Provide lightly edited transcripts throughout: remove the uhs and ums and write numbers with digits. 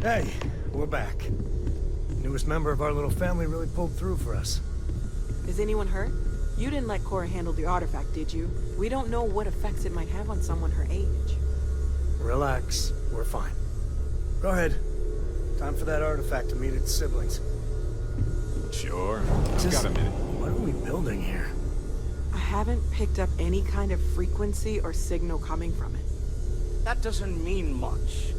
Hey, we're back. Newest member of our little family really pulled through for us. Is anyone hurt? You didn't let Cora handle the artifact, did you? We don't know what effects it might have on someone her age. Relax, we're fine. Go ahead. Time for that artifact to meet its siblings. Sure. I've got a minute. What are we building here? I haven't picked up any kind of frequency or signal coming from it. That doesn't mean much.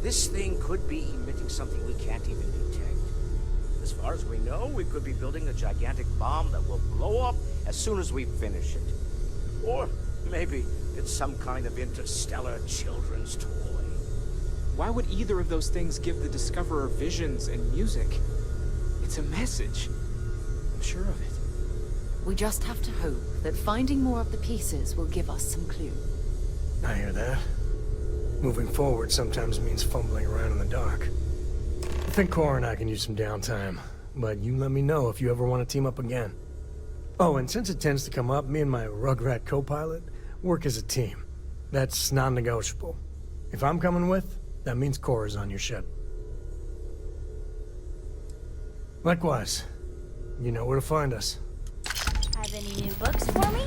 This thing could be emitting something we can't even detect. As far as we know, we could be building a gigantic bomb that will blow up as soon as we finish it. Or maybe it's some kind of interstellar children's toy. Why would either of those things give the Discoverer visions and music? It's a message. I'm sure of it. We just have to hope that finding more of the pieces will give us some clue. I hear that. Moving forward sometimes means fumbling around in the dark. I think Cora and I can use some downtime, but you let me know if you ever want to team up again. Oh, and since it tends to come up, me and my Rugrat co-pilot work as a team. That's non-negotiable. If I'm coming with, that means Cora's on your ship. Likewise, you know where to find us. Have any new books for me?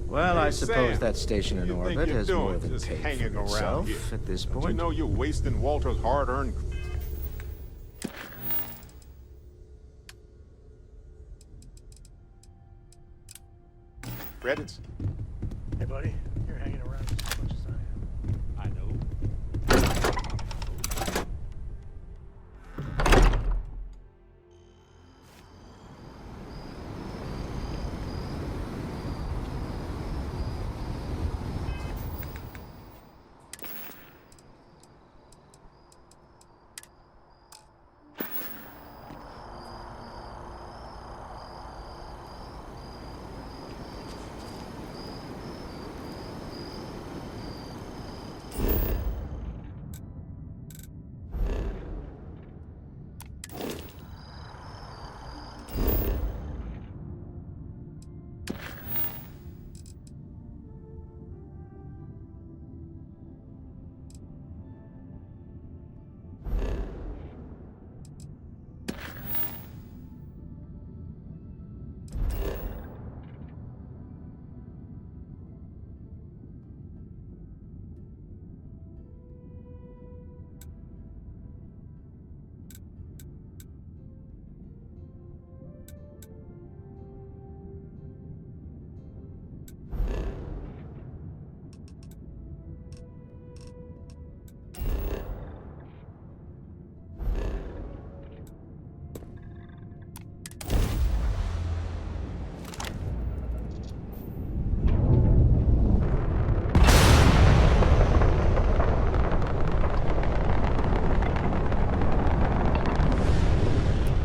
Well, Hey, I suppose Sam, that station in what do you orbit think you're has more doing than just paid hanging for around itself here? at this Don't point. you know you're wasting Walter's hard-earned... credits? Hey, buddy, you're hanging around just as much as I am. I know.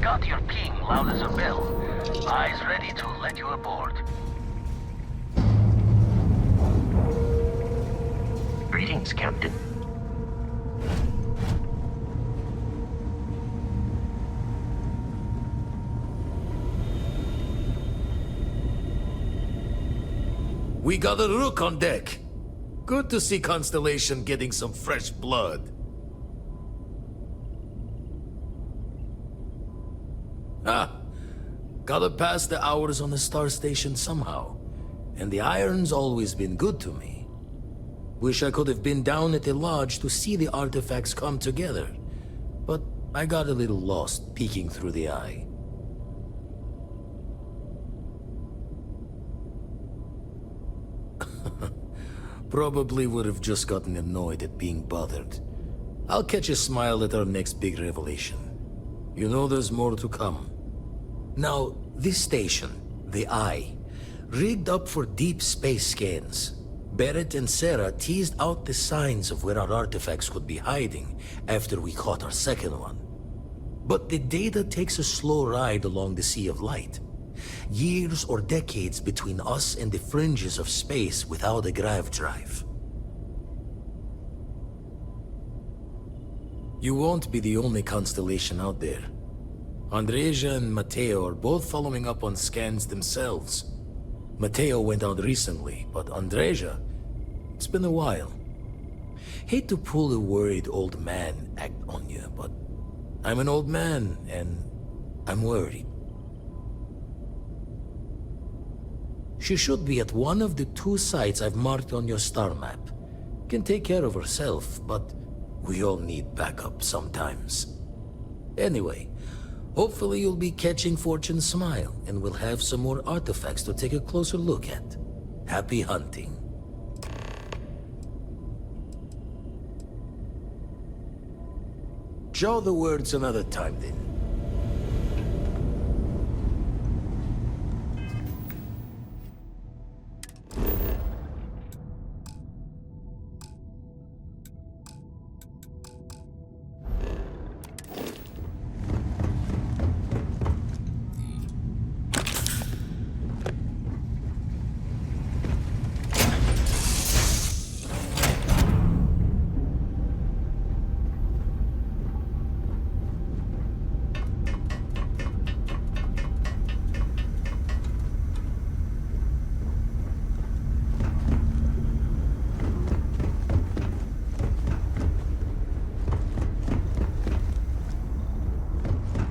Got your ping loud as a bell. Eyes ready to let you aboard. Greetings, Captain. We got a rook on deck. Good to see Constellation getting some fresh blood. Ah, gotta pass the hours on the star station somehow. And the iron's always been good to me. Wish I could have been down at the lodge to see the artifacts come together. But I got a little lost peeking through the eye. Probably would have just gotten annoyed at being bothered. I'll catch a smile at our next big revelation. You know there's more to come. Now, this station, the Eye, rigged up for deep space scans. Barrett and Sarah teased out the signs of where our artifacts could be hiding after we caught our second one. But the data takes a slow ride along the Sea of Light. Years or decades between us and the fringes of space without a grav drive. You won't be the only constellation out there. Andreja and Mateo are both following up on scans themselves. Mateo went out recently, but Andreja, it's been a while. Hate to pull a worried old man act on you, but I'm an old man, and I'm worried. She should be at one of the 2 sites I've marked on your star map. Can take care of herself, but we all need backup sometimes. Anyway, hopefully you'll be catching Fortune's smile, and we'll have some more artifacts to take a closer look at. Happy hunting. Jaw the words another time, then.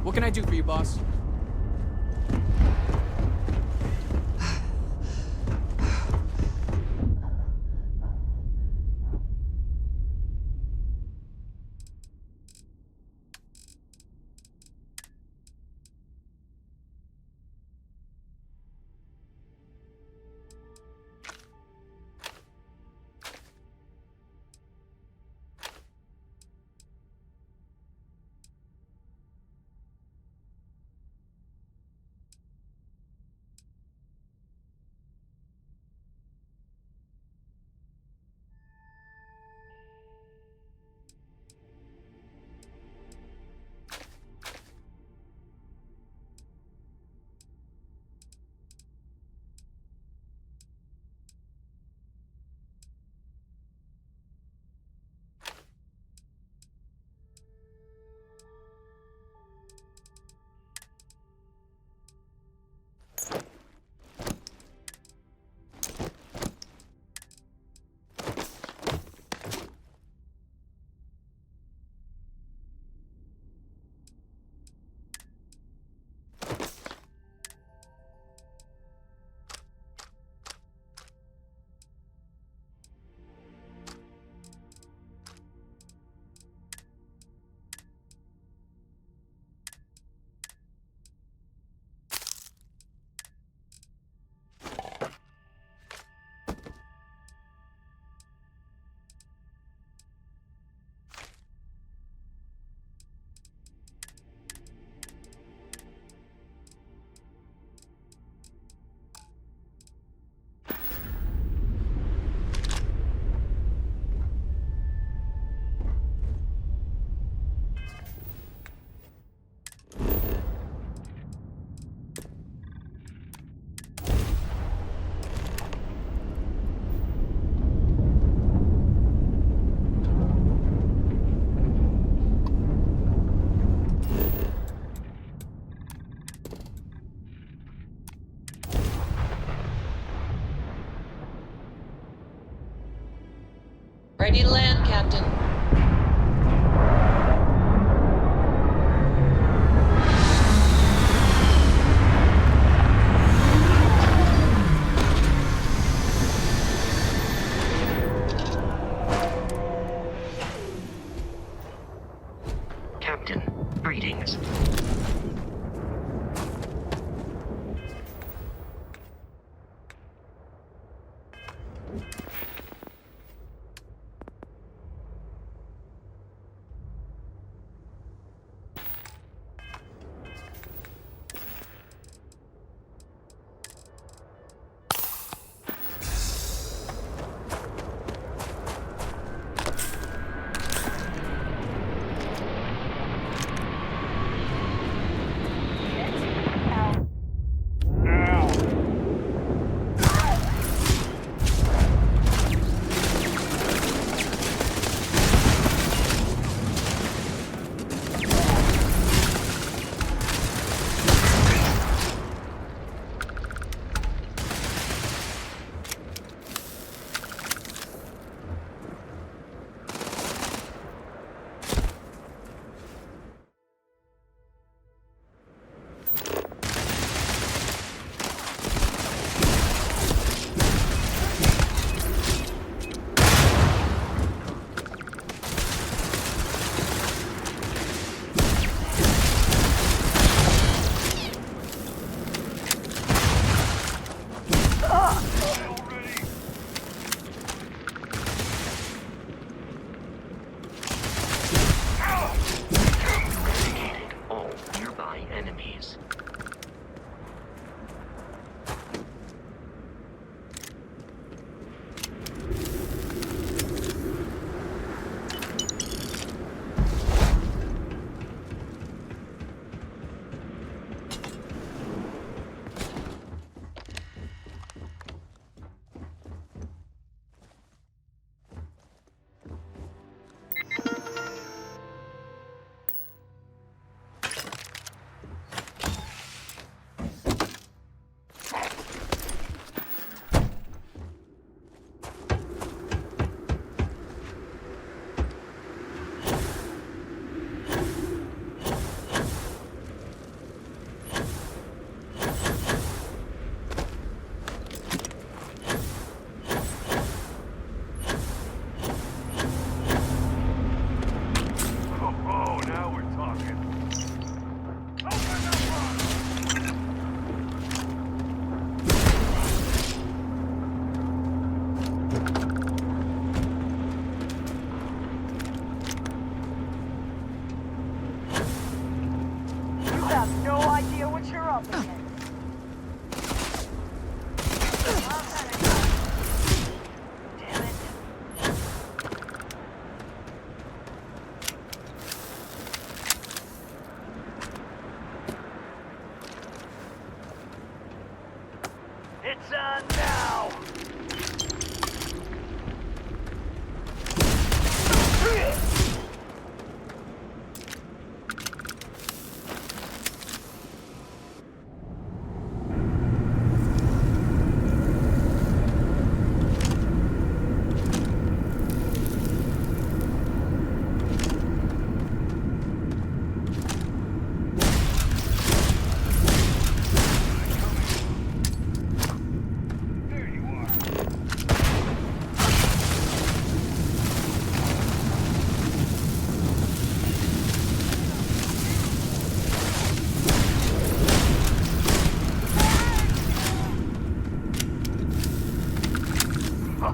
What can I do for you, boss? Ready to land, Captain. Captain, greetings. Lights on now!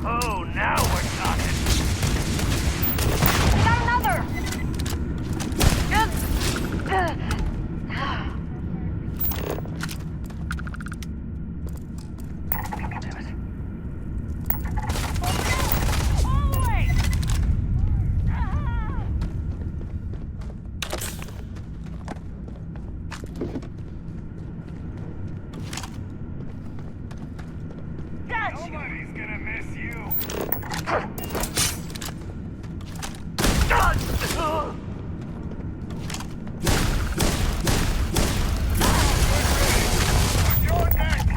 Oh, now we're talking. Got another! Nobody's gonna miss you. You're next.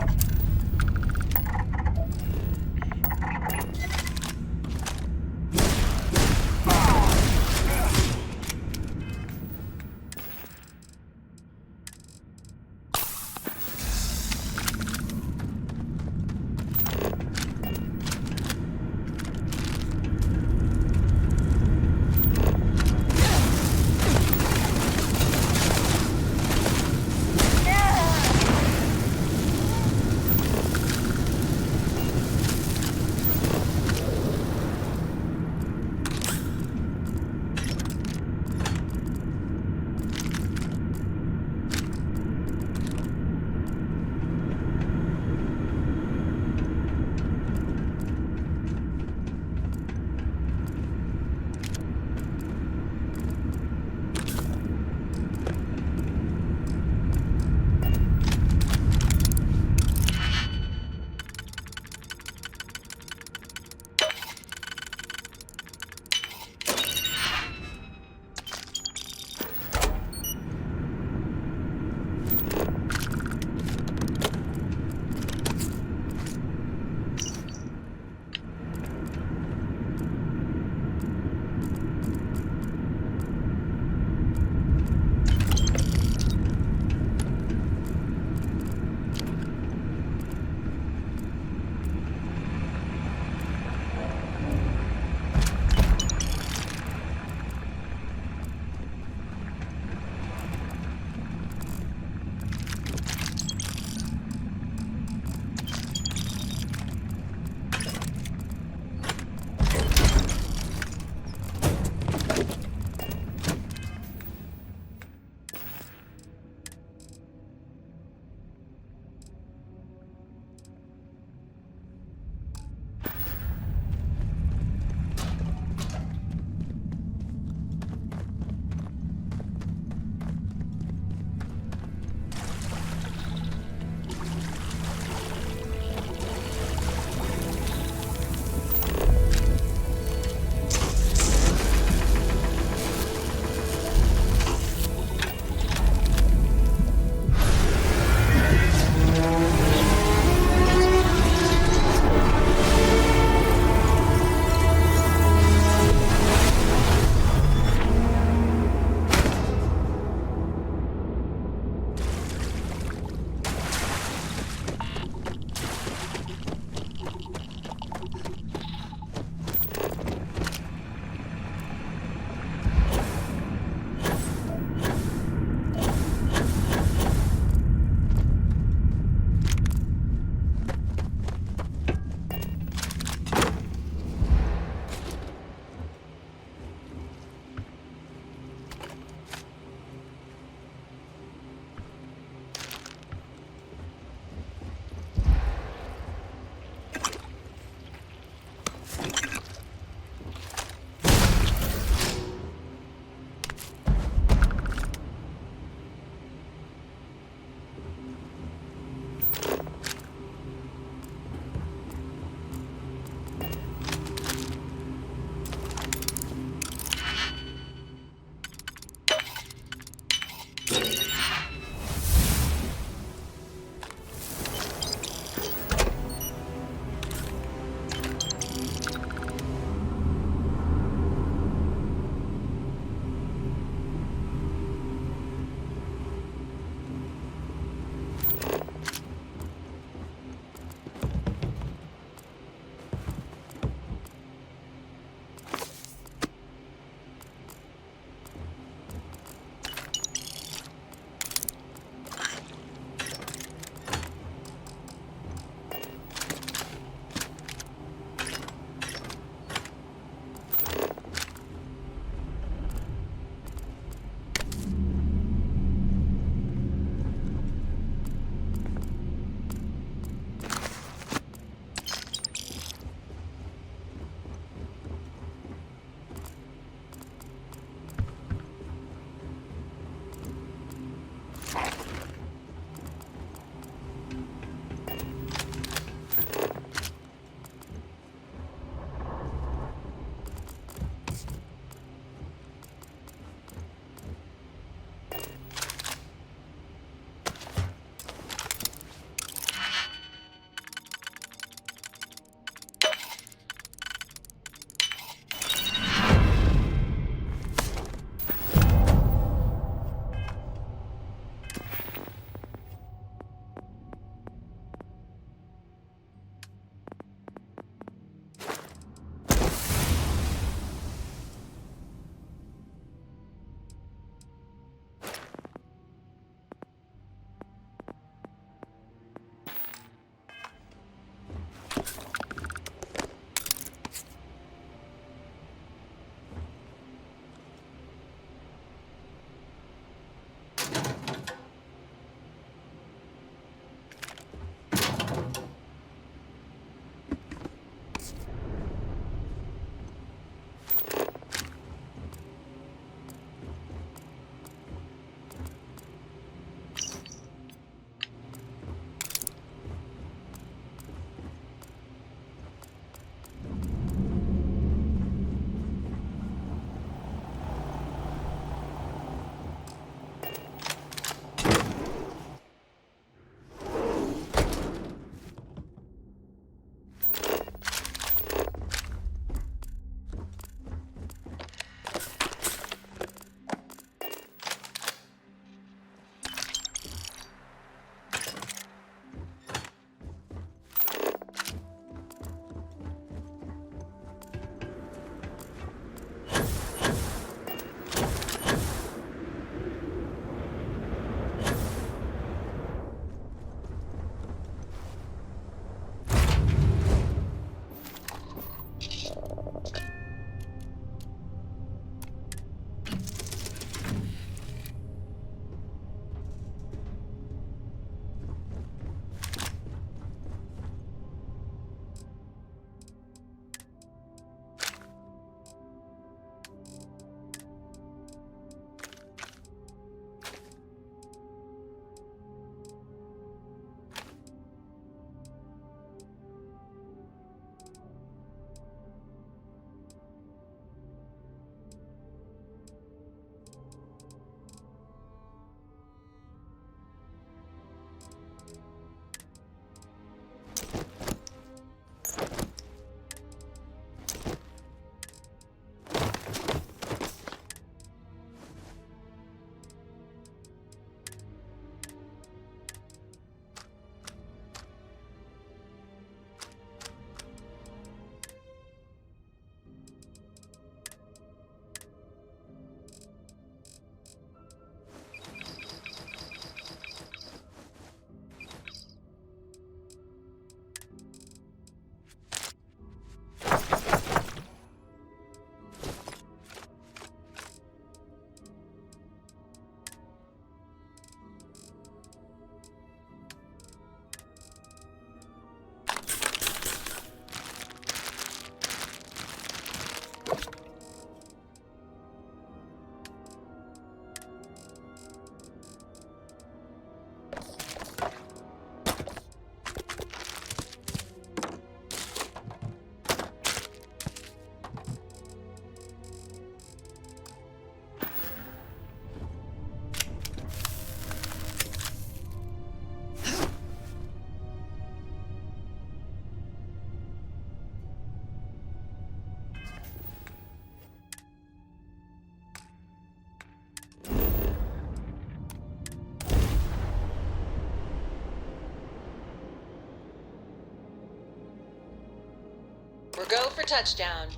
Go for touchdown.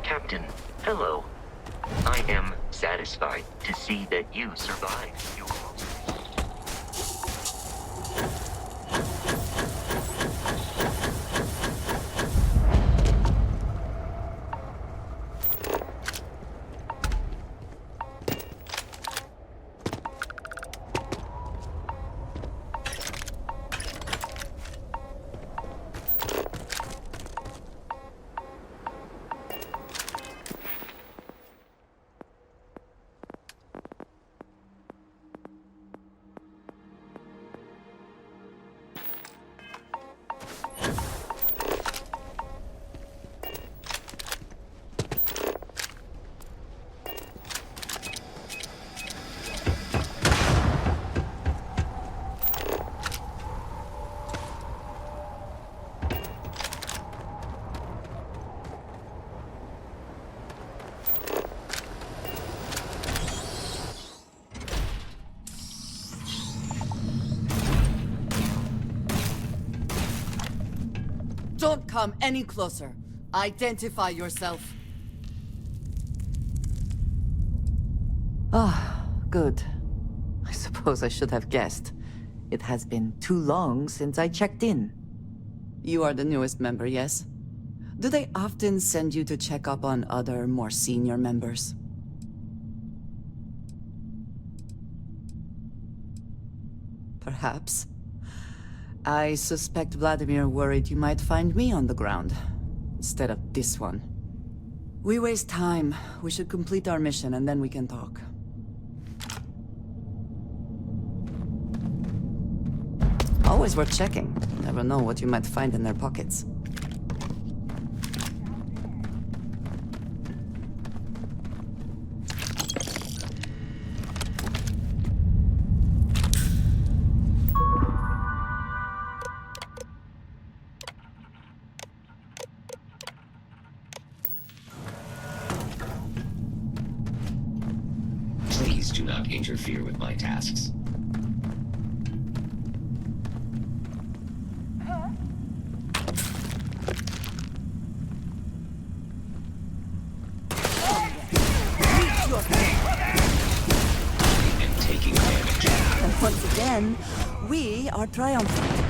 Captain, hello. I am satisfied to see that you survived your... Don't come any closer. Identify yourself. Ah, good. I suppose I should have guessed. It has been too long since I checked in. You are the newest member, yes? Do they often send you to check up on other, more senior members? Perhaps. I suspect Vladimir worried you might find me on the ground, instead of this one. We waste time. We should complete our mission and then we can talk. Always worth checking. Never know what you might find in their pockets. Please do not interfere with my tasks. And taking damage. And once again, we are triumphant.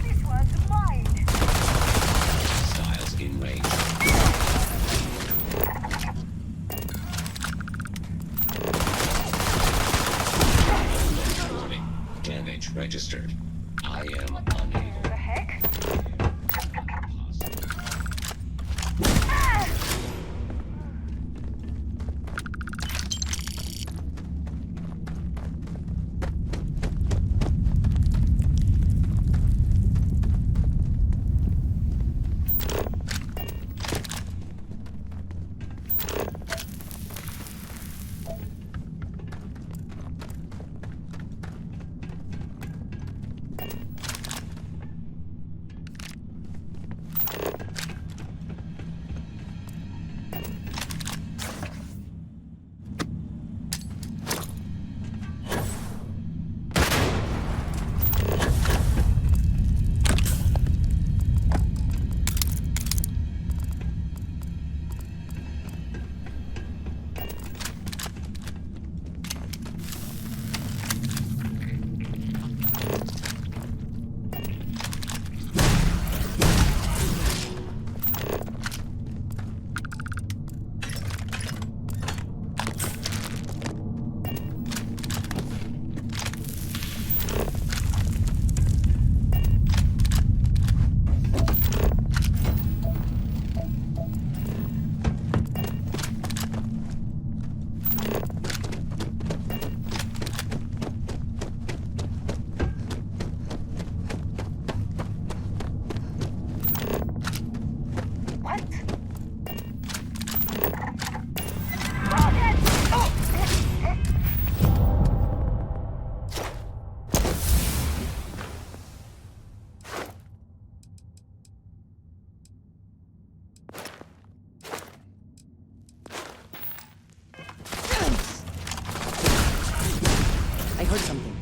This one's mine. Styles in range. Warning. Damage registered. I am unable. The heck? heard something.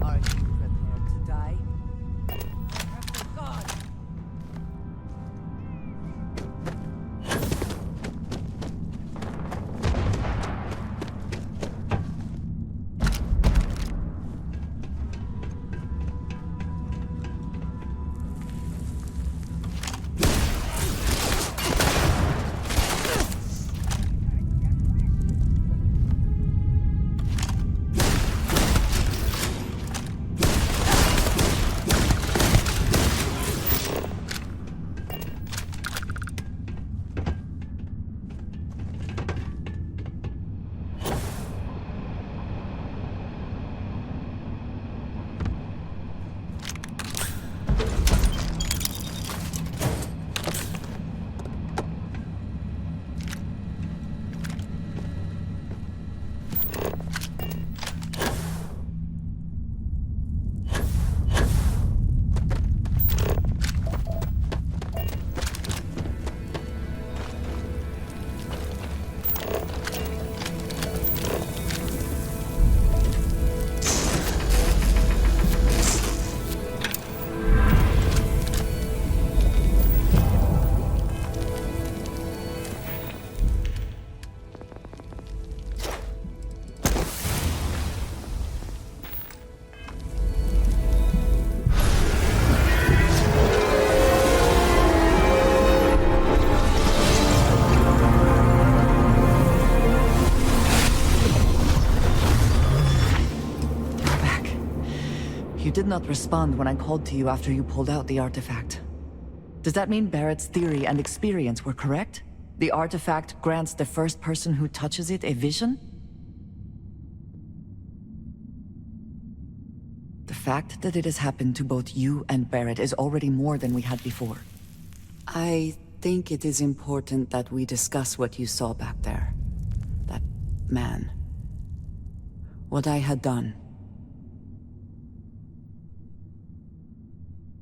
Are you prepared to die? Careful, God! You did not respond when I called to you after you pulled out the artifact. Does that mean Barrett's theory and experience were correct? The artifact grants the first person who touches it a vision? The fact that it has happened to both you and Barrett is already more than we had before. I think it is important that we discuss what you saw back there. That man. What I had done.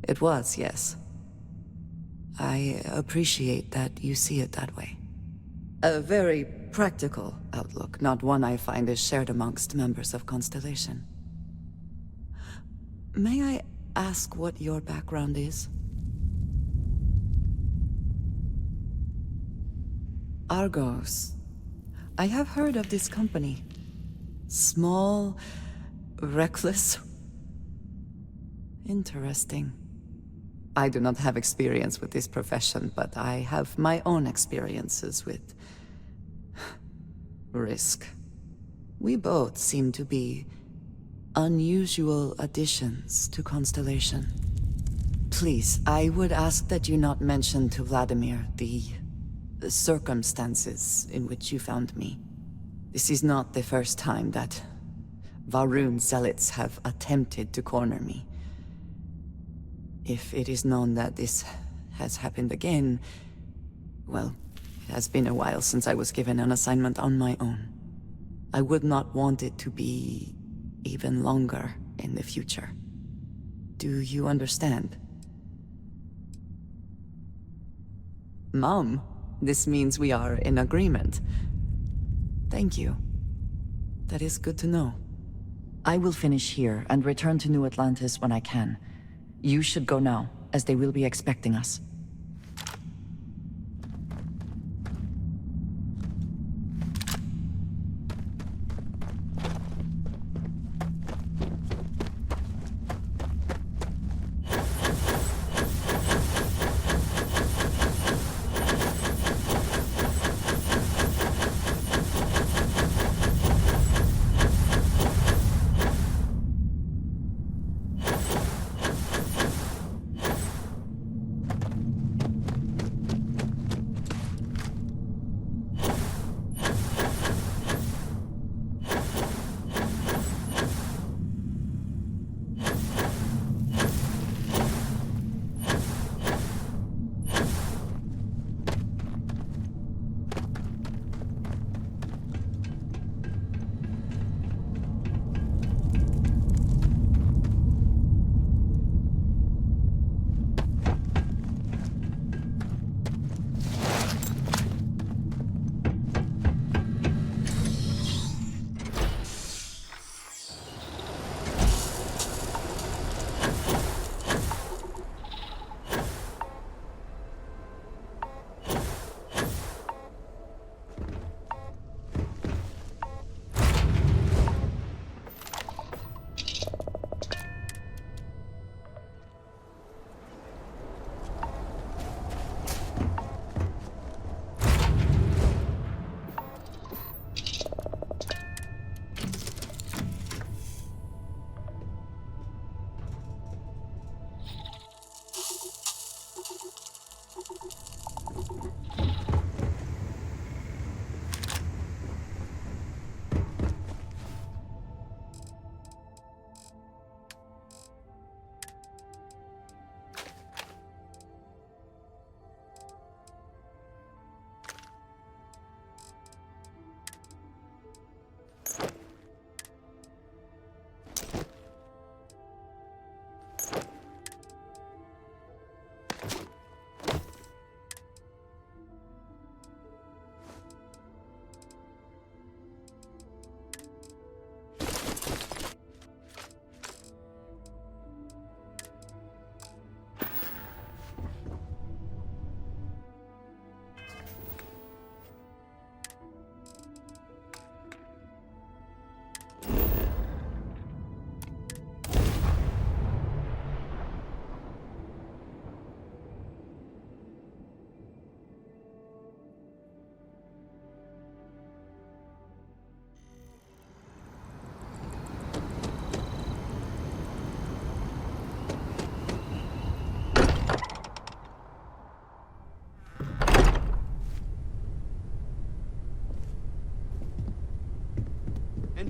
It was, yes. I appreciate that you see it that way. A very practical outlook, not one I find is shared amongst members of Constellation. May I ask what your background is? Argos. I have heard of this company. Small, reckless. Interesting. I do not have experience with this profession, but I have my own experiences with risk. We both seem to be unusual additions to Constellation. Please, I would ask that you not mention to Vladimir the circumstances in which you found me. This is not the first time that Varun zealots have attempted to corner me. If it is known that this has happened again, well, it has been a while since I was given an assignment on my own. I would not want it to be even longer in the future. Do you understand? Mom, this means we are in agreement. Thank you. That is good to know. I will finish here and return to New Atlantis when I can. You should go now, as they will be expecting us.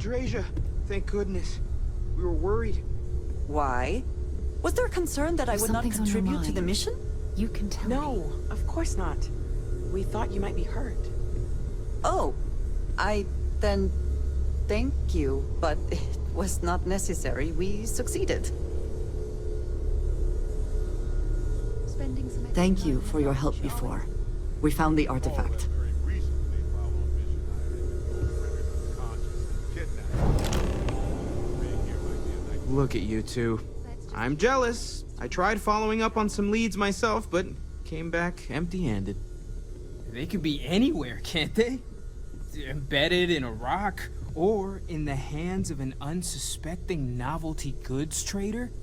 Andreja, thank goodness. We were worried. Why? Was there a concern that I would not something's on your contribute to the mind. mission? You can tell me. No, of course not. We thought you might be hurt. Oh, then thank you, but it was not necessary. We succeeded. Thank you for your help before. We found the artifact. Very recently, while on mission, I had a conscious and kidnapped. Being here might be a nice. Look at you two. I'm jealous. I tried following up on some leads myself, but came back empty-handed. They could be anywhere, can't they? Embedded in a rock, or in the hands of an unsuspecting novelty goods trader?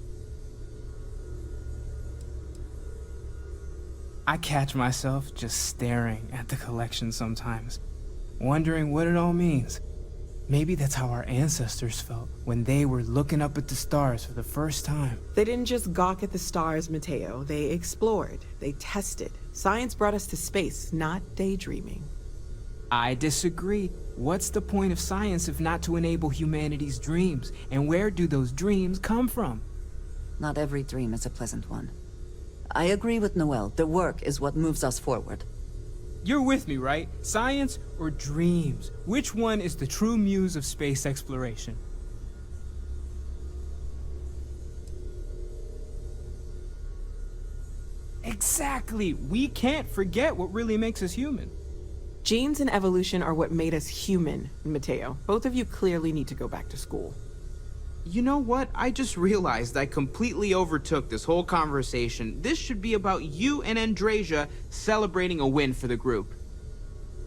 I catch myself just staring at the collection sometimes, wondering what it all means. Maybe that's how our ancestors felt when they were looking up at the stars for the first time. They didn't just gawk at the stars, Mateo. They explored. They tested. Science brought us to space, not daydreaming. I disagree. What's the point of science if not to enable humanity's dreams? And where do those dreams come from? Not every dream is a pleasant one. I agree with Noel. The work is what moves us forward. You're with me, right? Science or dreams? Which one is the true muse of space exploration? Exactly! We can't forget what really makes us human. Genes and evolution are what made us human, Mateo. Both of you clearly need to go back to school. You know what? I just realized I completely overtook this whole conversation. This should be about you and Andreja celebrating a win for the group.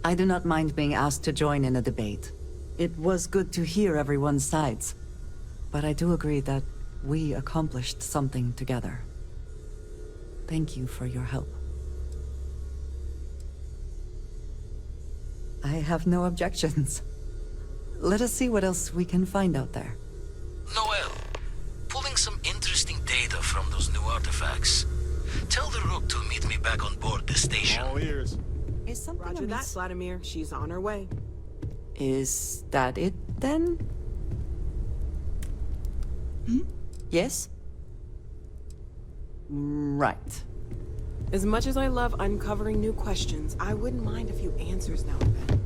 I do not mind being asked to join in a debate. It was good to hear everyone's sides. But I do agree that we accomplished something together. Thank you for your help. I have no objections. Let us see what else we can find out there. Noel, pulling some interesting data from those new artifacts. Tell the Rook to meet me back on board the station. All ears. Is something Roger that, amiss? Vladimir. She's on her way. Is that it, then? Yes? Right. As much as I love uncovering new questions, I wouldn't mind a few answers now and then.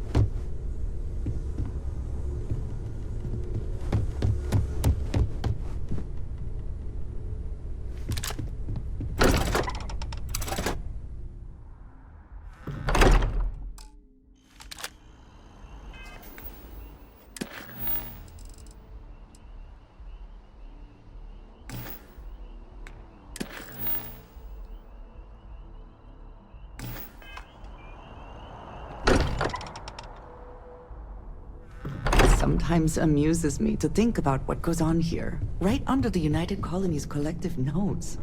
Sometimes amuses me to think about what goes on here, right under the United Colony's collective nose.